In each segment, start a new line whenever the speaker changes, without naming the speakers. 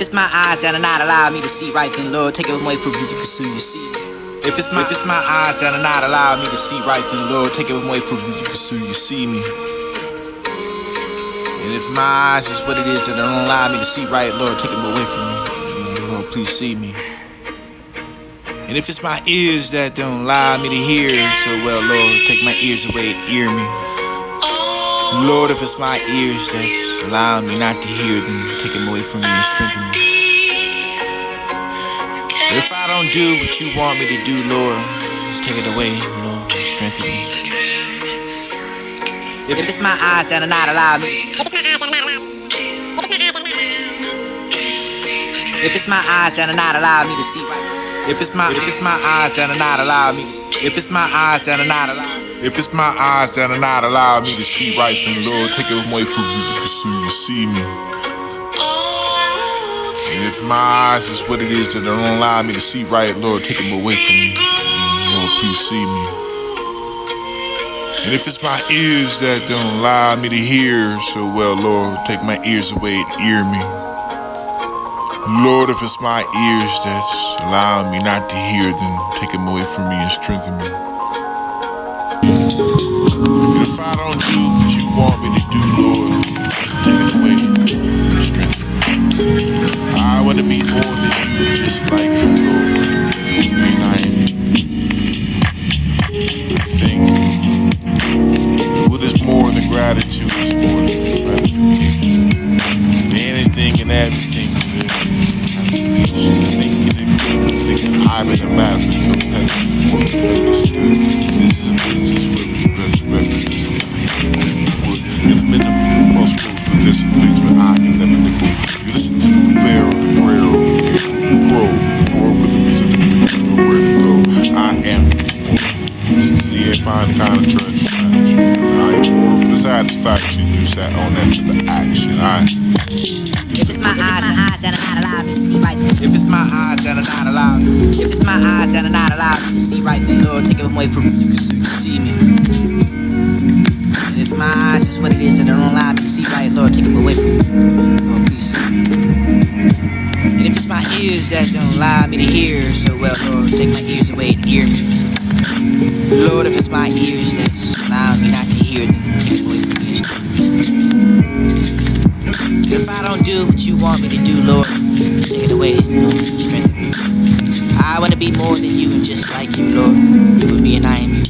it's my eyes that are not allowing me to see right, then Lord, take it away from me so you see. If it's my eyes that are not allowing me to see right, then Lord, take it away from me so you see me. And if my eyes is what it is that don't allow me to see right, Lord, take them away from me. Lord, please see me. And if it's my ears that don't allow me to hear so well, Lord, take my ears away and ear me. Lord, if it's my ears that's allowing me not to hear, then take them away from me and strengthen me. If I don't do what you want me to do, Lord, take it away, Lord, and strengthen me. If it's my eyes that are not allowing me, if it's my eyes that are not allowing me to see right. If it's my eyes that are not allowing me to see. If it's my eyes that are not allowing me. If it's my eyes that are not allowing me to see right, then Lord, take it away from me so you see me. And if my eyes is what it is that don't allow me to see right, Lord, take them away from me. Lord, please see me. And if it's my ears that don't allow me to hear so well, Lord, take my ears away and ear me. Lord, if it's my ears that's allowing me not to hear, then take them away from me and strengthen me. And if I don't do what you want me to do, Lord, take it away and strengthen me. I want to be more than you, just like you, Lord. And I am you. Thank you. What is more than gratitude is more than gratification. Anything and everything. I'm in a massive competition. This is resurrection. In the middle of the crossroads, but this leads me, I can never nickel. You listen to the prayer of the prayer of the grow for the music to know where to go. I am sincere and find the kind of trust. I am more for the satisfaction. You sat on that to the action. If it's my eyes that are not allowed me to see right. If it's my eyes that are not allowed. If it's my eyes that are not allowed me to see right, then Lord, take it away from me so you can see me. And if my eyes is what it is that don't allow me to see right, Lord, take it away from me. Lord, please see me. And if it's my ears that don't allow me to hear so well, Lord, take my ears away and ear me. Lord, if it's my ears that's allowing me not to hear, then take it away from me. If I don't do what you want me to do, Lord, take it away, Lord, strengthen me. I want to be more than you and just like you, Lord. You and me and I am you.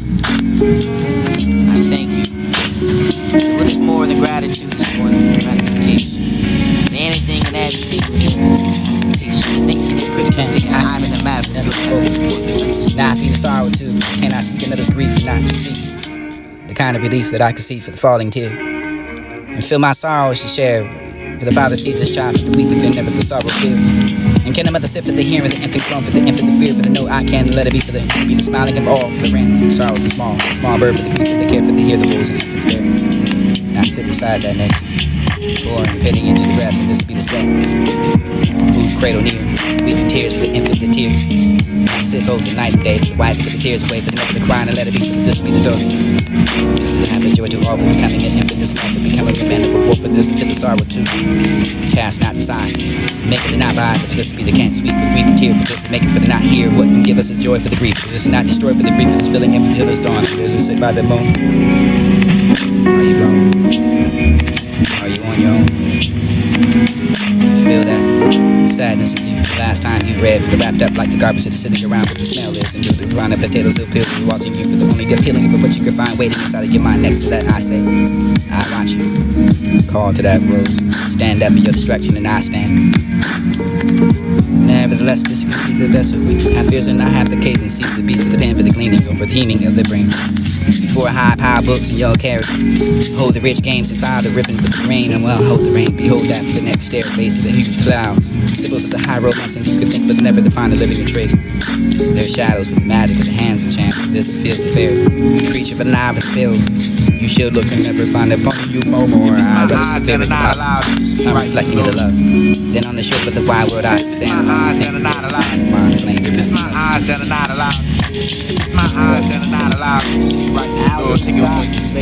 I thank you. What is more than gratitude is more than gratification. Anything and everything. Anything you did pretty perfect. I'm in the map, never close.
Not being sorrow too. Can I seek another's grief and not see the kind of relief that I could see for the falling tear? And feel my sorrows to share. For the father sees his child, for the weak within never the sorrow feel. And can the mother sit for the hearing, the infant groan, for the infant the fear, for the no I can let it be, for the to be the smiling of all, for the random sorrows and small bird, for the grief, for the care, for the hear the wolves and infants bear. And I sit beside that next, pouring pity into the grass, and this be the same. Whose cradle near, weeping tears for the infant the tear. I sit both the night and day, for the wife to get the tears away, for the never the crying and let it be, for this be the door. To have the joy to all for becoming an infant, this month, for becoming a man of a wolf, for this to the sorrow too. Cast not the sign, make it not rise, for this be the can't sweep, for the weeping tear, for this to make it for the not hear, what can give us a joy for the grief, for this is not destroyed for the grief, for this feeling empty till it's gone, for this is sit by the moon. Are you gone? Are you on your own? Feel that sadness in you. The last time you read, for the wrapped up like the garbage that is sitting around with the smell is, and do the round of potatoes, ill pills, and watching you for the only appealing for what you can find waiting inside of your mind. Next to that, I say, I watch you. Call to that rose. Stand up in your distraction, and I stand. Nevertheless, this could be the best of me. Have fears and I have the case and cease the beat for the pen for the cleaning or for teaming of the brain. Before high power books and your carriage, hold the rich games and fire the ribbon for the rain, and well, hold the rain. Behold that for the next stair face of the huge clouds. Symbols of the high romance, and you could think but never define the living trace. Their shadows with the magic of the hands and chance. This feels fair. Creature of an eye with field. You should look and never find it upon you for more. I relish the feeling I'm reflecting in the love. Then on the shore of the wide world I stand.
My eyes that are not allowed. If it's my eyes that are not allowed. If it's my eyes that are not allowed to see right, Lord, take it away. If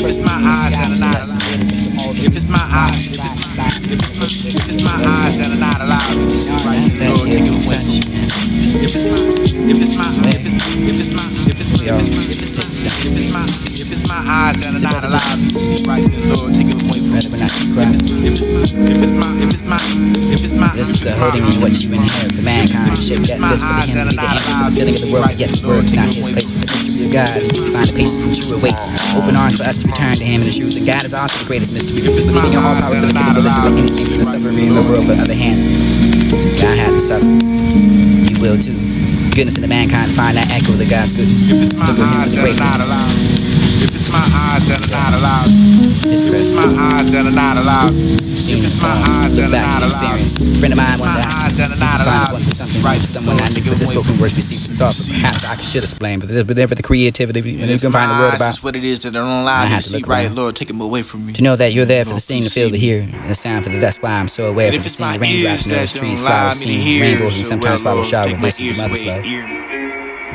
it's my eyes that are not allowed. If it's my eyes, if it's my eyes that are
see right, Lord, take it away from me. If it's my eyes that are not allowed me to see right, then Lord, take it away from me. If it's my
This is the holding in what you inherit for mankind. Shape that fist for the hymn, the anger for the feeling of the world, but yet the word is not his place for the mystery of God. Find the patience and true await. Open arms for us to return to him in the truth. And God is also the greatest mystery. Believing your all power for the capable of doing anything for the suffering in the world. For the other hand, God had to suffer. You will too. Goodness in the mankind, find that echo of the God's goodness.
If it's my eyes that are not allowed. If it's my eyes that are not allowed. If it's my eyes that are not allowed. If it's my eyes that are not allowed.
A friend of mine once asked
that are not allowed.
Find something right for someone I knew, but this spoken words received the thought. Perhaps I should explain, but then for the creativity, and you can find the word about.
That's what it is that I don't allow me to see right, Lord, take them away from me.
To know that you're there for the seeing, the feel, the hear, and the sound for the that's why I'm so aware for the seeing the raindrops, notice trees, flowers, seeing rainbows, and sometimes follow showers and listen to mother's love.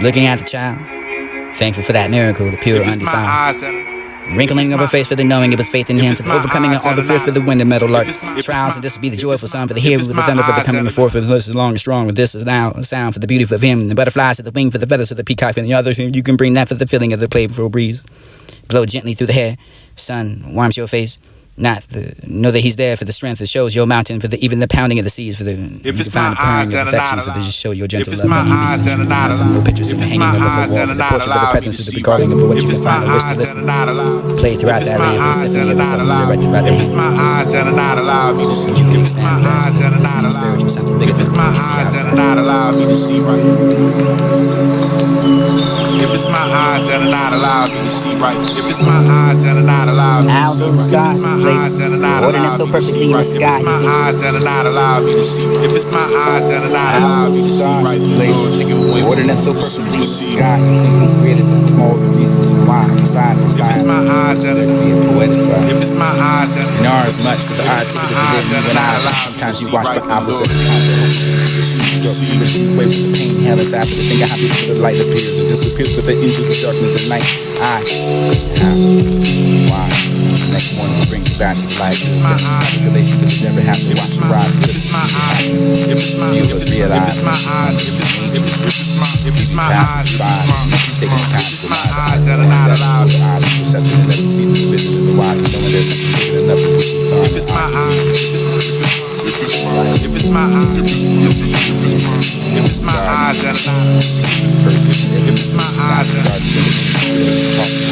Looking at the child, thankful for that miracle, the pure, undefiled. Wrinkling of her face for the knowing it was faith in him, for the overcoming of all the fear for the wind and metal lark. Trials, and this will be the joyful song for the hearing, with the thunder for the coming forth, for the list is long and strong, with this is now a sound for the beauty of him, the butterflies for the wing, for the feathers of the peacock, and the others, and you can bring that for the feeling of the playful breeze. Blow gently through the hair, sun warms your face. Know that he's there for the strength that shows your mountain, for even the pounding of the seas, for the
if it's my eyes that are not allowed,
for the show your gentle love.
If it's my eyes that are not allowed,
pictures of the hanging of the wall, the portrait of the presence of the recalling of what you can find, wish to listen. Play throughout that land, for the symphony of the sun, directed by the
if it's my eyes that are not allowed me to see, if it's my eyes that are not allowed, if it's my eyes that are not allowed me to see right. If it's my eyes that are not allowed me to see right. If it's my eyes that are not allowed me to see right.
Stars in place, ordinate so perfectly in the sky.
If it's my eyes that are not allowed me to see right. If it's my eyes that are not allowed me to see right.
Ordinate so perfectly in the sky. You think we created all the reasons why. Besides the science,
if it's my eyes that are
be a poetic side.
If it's my eyes that
and are as much for the articulate within when sometimes you watch for hours of away from the pain, hell is after the thing. I happy for the light appears and disappears for the into the darkness of night. Why? The next morning will bring you back to life. It's my articulation that you never have to watch the rise.
If it's my eyes, if it's my eyes, if it's my eyes, if it's my eyes,
taking the time
to my eyes that are not allowed.
Perception and let them see the vision of the wise and knowing there's something bigger than nothing we can find.
If it's my eyes, if it's my eyes, if it's my eyes that are not allowed.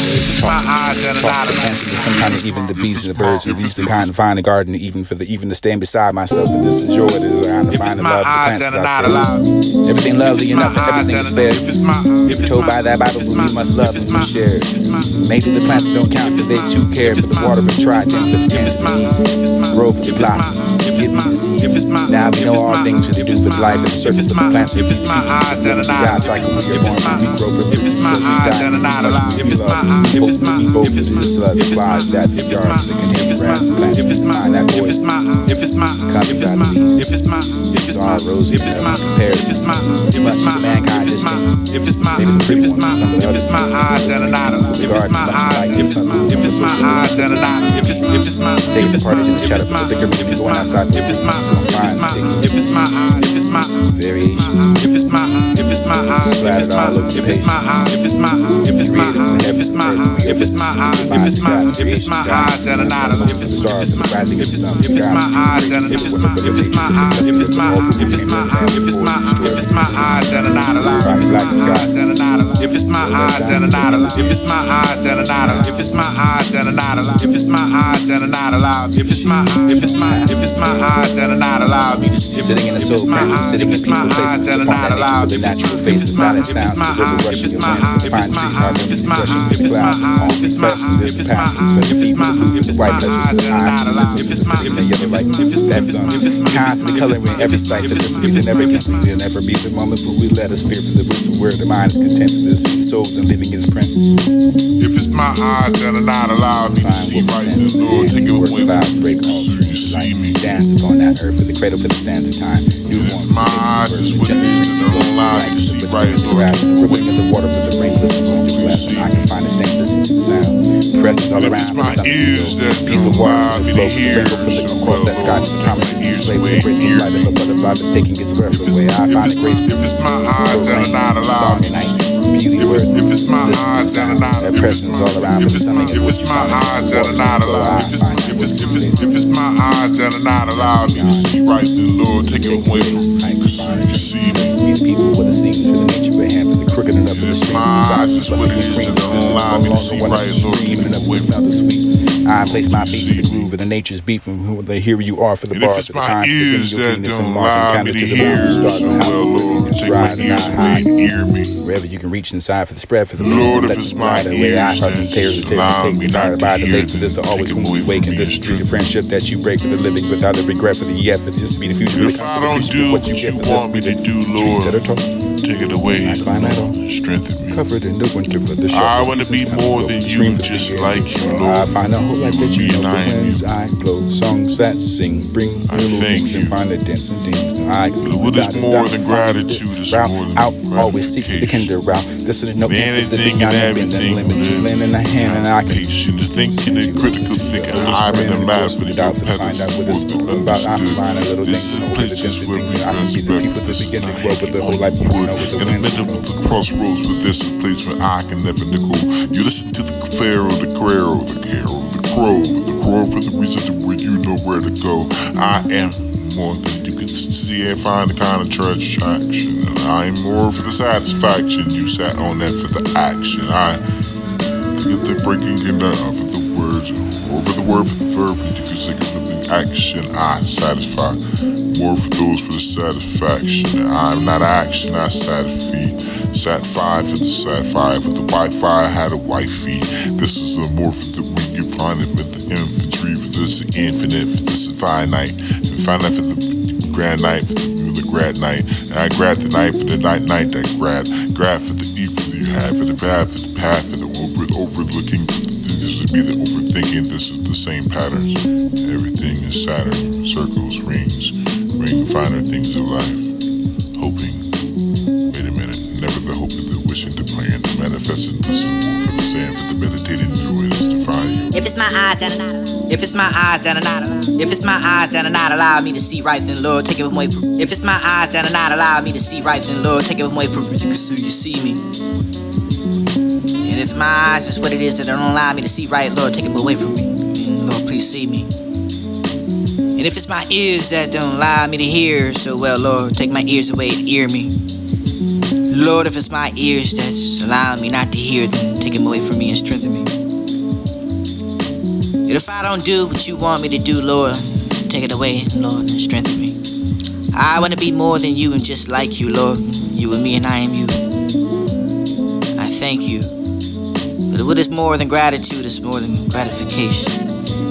If it's my eyes that are not allowed.
Sometimes even the bees and the birds, at least the kind to find a garden, even to stand beside myself. And this is joy that is around to find the love, the plants that are not everything lovely enough, everything is fair. Told by that Bible, we must love and we share. Maybe the plants don't count because they too care for the water, but try them for the cancer, grow for the blossom, give me the seeds. Now we know all things for the do for life and the surface of the plants.
If it's my eyes that are not allowed.
God's cycle we are born, we grow for
if it's my eyes that are not allowed. If it's my eyes, if it's my
both is love, wise that the yards that contain grass and plants.
If it's my, if it's my, if it's my, if it's my, if it's my, if it's my, if it's my, if it's my, if it's my,
mankind
if it's my, if it's my, if it's my, if it's my eyes that are not allowed. If it's my eyes, if it's my eyes that are not allowed. If it's my,
take the parties in the chat up the thicker people going outside.
If it's my, if it's my, if it's my,
variation.
If it's my, if it's my eyes, if it's my, if it's my eyes, if it's my, if it's my, if it's my, if it's my eyes, if it's my, if it's my eyes that are not allowed. If it's my, if it's my, if it's my eyes that are, if it's my, if it's my eyes, if it's my, if it's my, if it's my, if it's my eyes that are not allowed. If it's my eyes that are not allowed. If it's my eyes that are not allowed. If it's my eyes that are not allowed. If it's my eyes that are not allowed. If it's my eyes that are not allowed. If it's my, if it's my, if it's my eyes that are not allowed.
Sitting in a soul practice, sitting in peaceful places, upon that nature for the natural face, the silent sounds, the river rushing, the wind, the fine trees, harmony, the brushing, the clouds, the calm, the person, this passion, for the fever, the white pleasures, the eyes, the listen, the sitting, the yellow light, that sun, constantly coloring every sight, for this can never complete, there'll never be the moment where we let us fear for the wisdom where the mind is content for this, the soul then living its print.
If it's my eyes that are not allowed me to see right, then Lord, take it away from me. So you see me.
Dance upon that earth for the cradle for the sands of time. Newborn,
my eyes is what it is that don't allow me to see right, Lord.
The rippling of the water for the rain listens on the breath, and I can find a stain, listen to the sound. presence all
If
around
it's
me.
my ears that
Peaceful
don't
waters
allow
in the
me
flow,
to
the
hear,
rainbow from the
so
across that sky, the promises display with the graceful flight of a butterfly, but taking its breath away. I find it graceful.
If it's my eyes that are not allowed
Song
me
and
to
night,
see.
beauty worth.
If it's my
Listen to
eyes that are
sound.
not,
That presence all around
if
me.
it's my eyes that are not allowed, if it's my eyes that are not allowed me to see right, then Lord, take it away from me, because you see me.
See the people with a scene for the nature but hand for the crooked enough of the street.
My eyes is what it is that don't allow me to see right, Lord, take it away from me.
I place my feet in the groove of the nature's beat from who they hear you are for the
And if
bars
it's
of the
my
time.
ears that
Venus and
don't
Mars and
allow
Canada
me to
to the
hear,
mountains, stars
so
and how
well, Lord, take my
stride and
ears
high.
away and hear me.
Wherever you can reach inside for the spread for the
Lord,
reason,
if
let
it's
them
my
ride away. I
ears
heart and tears
that
and tears
allow
and
me
take the
not
fire
to
by the
hear,
lake for this will always
take it
when we
away
wake
from
and
me
this
and
is the friendship that you break for the living without the regret for the effort just to be the future.
If I don't do what you want me to do, Lord, take it away, Lord, strengthen me.
Covered in the winter for the
I want to be more than you, just like you,
I
Lord.
find a whole life that you
You
know
and I
the
am
winds I blow, songs that sing, bring
I
little
thank
things and
you.
find the dancing things. I
What is more than gratitude is
route
more than
out, always seek the
gratification.
kinder route. This is no
Anything and everything,
limit to land in the hand and I can
patient, thinking and critical thinking. I'm in the mad for the
without to
penance
find out what it's
more than
about. I
understood.
find a little
This
thing
is
over the
places
distant
where
things
we
I can see the
respect.
people that
This is
begin to
not
grow with the
hate
whole life you
wood.
know with the
In the
winds.
middle of the crossroads, but this is a place where I can never go. You listen to the pharaoh, the carol, the carol, the crow for the reason to where you know where to go. I am more than you can see and find the kind of attraction. And I am more for the satisfaction. You sat on that for the action. I get the breaking it down for the words, over the word for the verb, and you can sing it for the action. I satisfy more for those for the satisfaction. I'm not action, I satisfy. Sat 5 for the sat 5 with the Wi-Fi, I had a wifey. This is the more for the weak, you find it with the infantry, for this is infinite, for this is finite, and finite for the grand night, for the grad night. And I grab the night for the night that grab for the evil you have, for the path, for the path, for the overlooking. This would be the overthinking. This is the same patterns. Everything is Saturn, circles, rings, ring finer things of life. Hoping, wait a minute, never the hope of the wishing to plan, the manifesting this for the sand, for the meditating the winds to find you.
If it's my eyes that are not allowed, if it's my eyes that are not allowed, if it's my eyes that are not allowed me to see right, then Lord, take it away from. If it's my eyes that are not allowed me to see right, then Lord, take it away from me, so you see me. And if my eyes is what it is that don't allow me to see right, Lord, take them away from me. And Lord, please see me. And if it's my ears that don't allow me to hear so well, Lord, take my ears away and hear me. Lord, if it's my ears that's allowing me not to hear, then take them away from me and strengthen me. And if I don't do what you want me to do, Lord, take it away, Lord, and strengthen me. I want to be more than you and just like you, Lord. You and me and I am you. I thank you. But what is more than gratitude is more than gratification.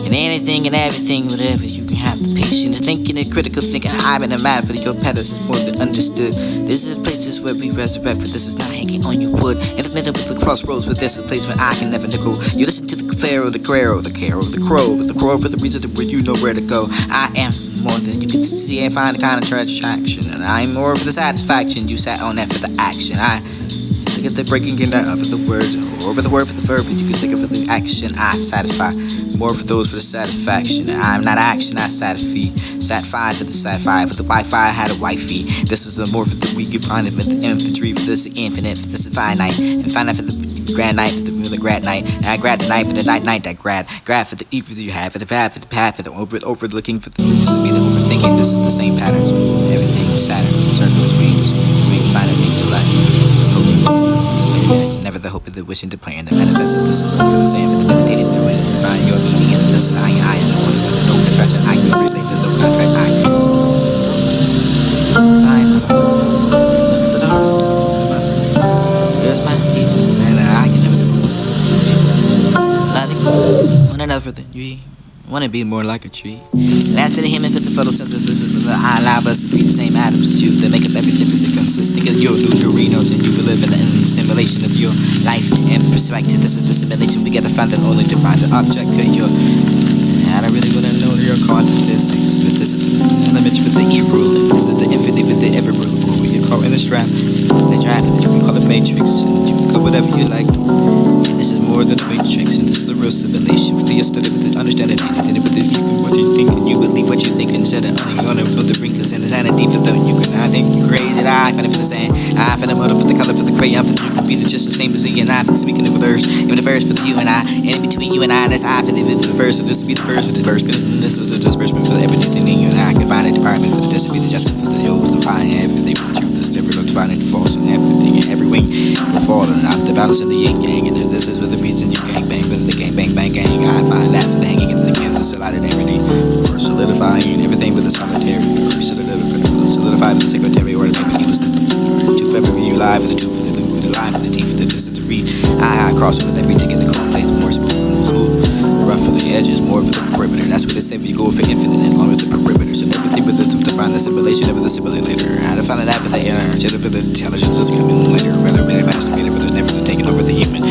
And anything and everything, whatever, you can have the patience. Thinking and critical thinking, I'm in the mad for your petals is more than understood. This is places where we resurrect, for this is not hanging on your wood. In the middle of the crossroads, but this is a place where I can never go. You listen to the pharaoh, the carol, the carol, the crow for the reason to where you know where to go. I am more than you can see and find the kind of attraction. And I'm more for the satisfaction. You sat on that for the action. I look at the breaking it down for the words, over the word for the verb, and you can take it for the action. I satisfy more for those for the satisfaction. I'm not action, I satisfy. Sat 5 for the sat 5 for the Wi-Fi, I had a wifey. This is the more for the weak, you find it with the infantry, for this is infinite, for this is finite, and finite for the grand night, for the grad night. And I grab the night for the night that grad for the evil you have, for the path, for the path, for the overlooking, for the this is be the overthinking. This is the same patterns. Everything is Saturn, circles, rings, ring finer things of life. Hoping, wait a minute, never the hope of the wishing to plan, the manifesting this is for the same, for the meditating the ways to find your meaning, and this is I am the only one, no contraction, I can relate to no contract, I fine. Look for the here's my people, and I can never do loving one another than you. Wanna be more like a tree. And as for the human, for the photosynthesis, for the high allow us to be the same atoms as you that make up everything that consisting of your neutrinos, and you will live in the simulation of your life and perspective. This is the simulation we get to find it only to find the object of your. I don't really wanna know your quantum physics, but this is the elementary with the e-ruling. This is the infinite with the ever ruling. You call in a strap, and a trap, and you can call it matrix, and you can call whatever you like. This is more than a matrix, and this is the real simulation. For the study with the understanding anything with the you can what you think and you believe what you think instead of on the wrinkles and the sanity for the you can I think you crazy I find it for the stand I find the mother for the color for the crayon for you can be just the same as me and I for speaking of the verse even the verse for the you and I and in between you and I that's I for the verse so this will be the verse for the disbursement and this is the disbursement for everything in you and I can find a department for this will be the justice for the yo's and find everything for the truth that's never to find it false and everything and every wing will fall and out the balance in the yin yang and if this is with the beats and you gang bang but the gang bang bang gang I find that for the hanging in the candle still out of everything or solidifying everything with the solitary or solidify with the secretary or maybe he was the two for every you live for the two for the line for the teeth for the distance to read I cross with every ticket the cold place more smooth rough for the edges more for the perimeter that's what they say when you go for infinite as long as the perimeters and everything with the to find the simulation of the simulator how to find it after the error cheddar for the intelligence is coming later rather masturbated for the never to taking over the human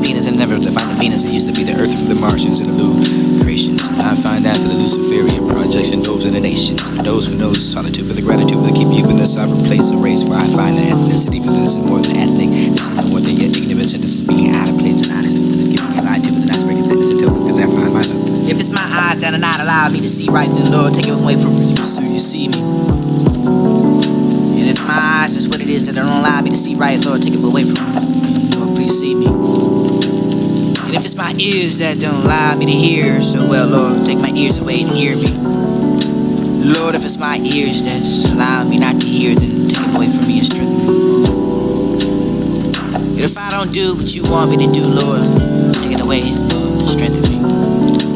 penis and never to find the Venus it used to be the earth for the Martians and the new creations I find that for the Luciferian projects and those in the nations and those who knows solitude for the gratitude for the keep you in the sovereign place and race where I find the ethnicity for this is more than ethnic this is more than your ignorance and this is being out of place and out of loop and giving me a lie to the last breaking this until because I find my love if it's my eyes that are not allow me to see right then Lord take it away from you so you see me and if my eyes is what it is that don't allow me to see right Lord take it away from me Lord please see me and if it's my ears that don't allow me to hear so well Lord take my ears away and hear me Lord if it's my ears that's allowing me not to hear then take it away from me and strengthen me and if I don't do what you want me to do Lord take it away Lord and strengthen me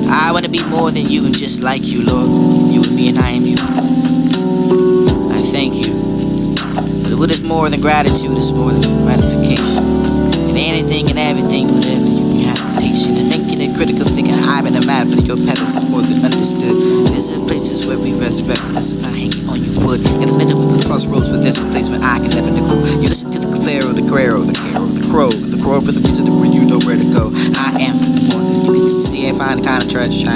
I want to be more than you and just like you Lord you and me and I am you I thank you but what is more than gratitude is more than gratification and anything and everything whatever you can have patience thinking and critical thinking I'm in a matter for your petals is more than understood this is places where we resurrect this is not hanging on your wood in the middle of the crossroads but this is a place where I can never go you listen to the pharaoh the crow for the reason where you know where to go I am more than you can see and find a kind of attraction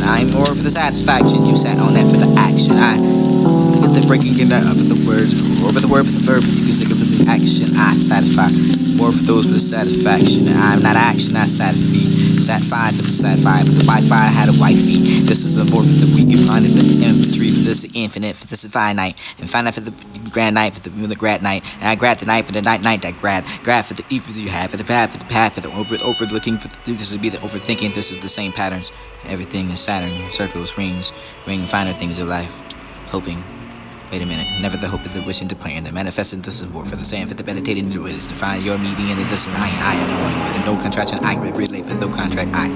I'm more for the satisfaction you sat on that for the action I look at the breaking it out of the words over the word for the verb you can think of the action I satisfy more for those for the satisfaction I'm not action I satisfy for the satisfy for the Wi-Fi had a wifey this is the more for the weak you find it in the infantry for this infinite for this is finite and finite for the grand night for the grad night and I grab the night for the night that grad for the evil you have for the path for the path for the overlooking for the this would be the overthinking this is the same patterns everything is Saturn circles ring finer things of life hoping wait a minute never the hope of the wishing to plan the manifesting this is more for the same for the meditating to it is to find your meaning and it doesn't I am knowing with no contraction I relate with no contract I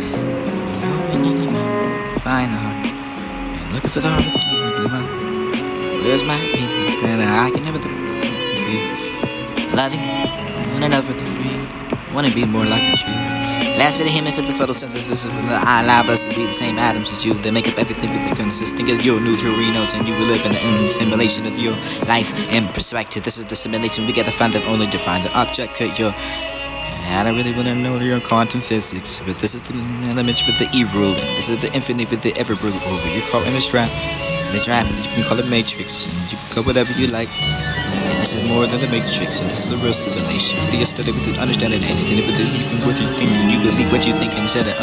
find heart and looking for the heart where's my people and I can never be loving one another wanna be more like a tree last for the human for the photosynthesis of the eye allow us to be the same atoms as you they make up everything with the consisting of your neutrinos and you will live in the simulation of your life and perspective this is the simulation we gotta find that only define the object cut your I don't really want to know your quantum physics but this is the element with the E-rule and this is the infinite with the ever-rule over you call image trap you can call it matrix and you can call whatever you like and this is more than the matrix and this is the real simulation the study with the understanding anything with the you can what you think and you believe what you think instead of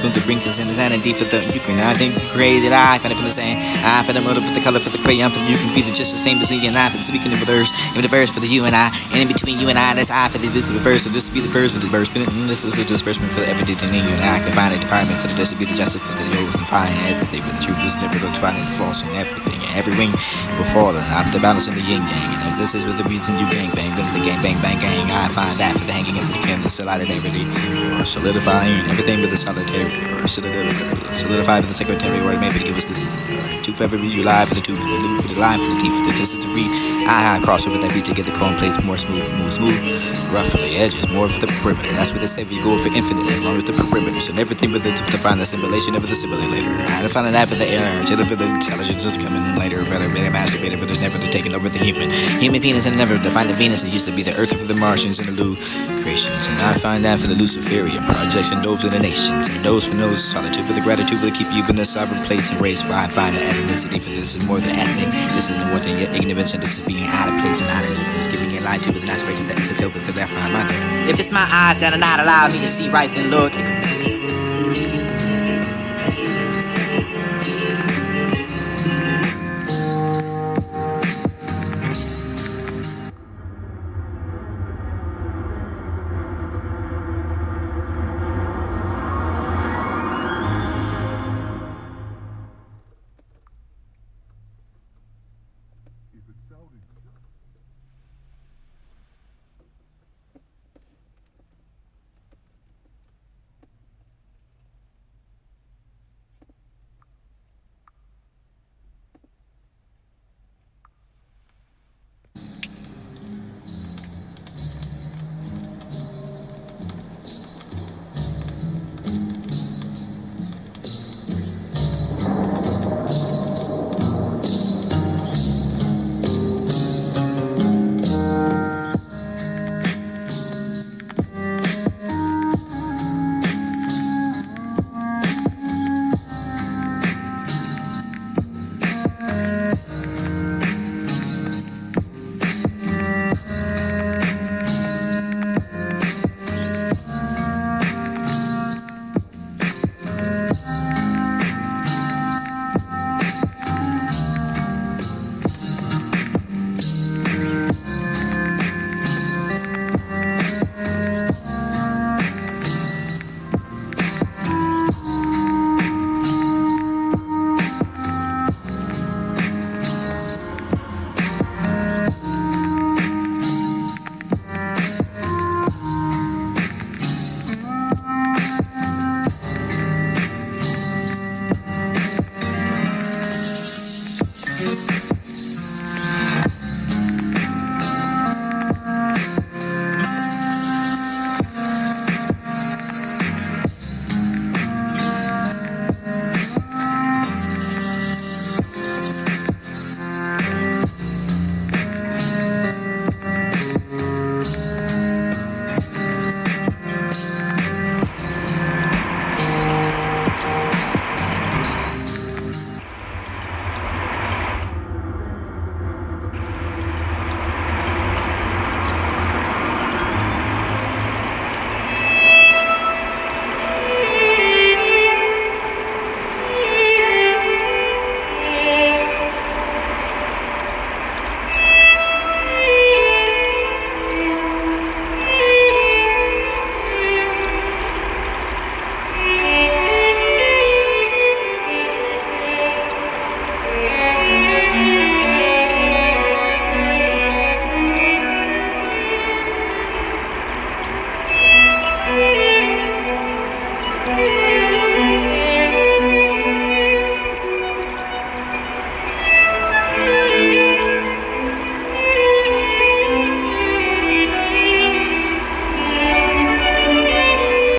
from the brinkers and the sanity for the you can I think crazy I find it from the stand I find the motive for the color for the crayon for you can be just the same as me and I for speaking of the verse even the verse for the you and I and in between you and I that's I for the verse so this will be the verse for the disbursement and this is the disbursement for everything in you and I can find a department for the this will be the justice for the yo's and find everything for the truth is never to find it false and everything and every wing will fall and out the balance in the yin yang and if this is with the reason you gang bang then the gang bang bang gang I find that for the hanging in the candle solidarity or solidifying everything with the solitary or solidify for the secretary or maybe it was the two for every you lie for the two for the loop for the line for the teeth for the distance to read I cross over that beat to get the cone plates more smooth rough for the edges more for the perimeter that's what they say you go for infinite as long as the perimeters and everything with it to find the simulation of the simulator I find it after the error cheddar for the intelligence is coming later rather masturbated for there's never to taking over the human penis and never to find the Venus it used to be the earth for the Martians and the Lu creations and I find that for the Luciferian projects and those of the nations and those for knows solitude for the gratitude will keep you in a sovereign place and race where I find the ethnicity for this is more than ethnic this is more than your ignorance and this is being out of place and out of loop giving you a lie to the last breaking that is a token because I find my if it's my eyes that are not allow me to see right then Lord take
Thank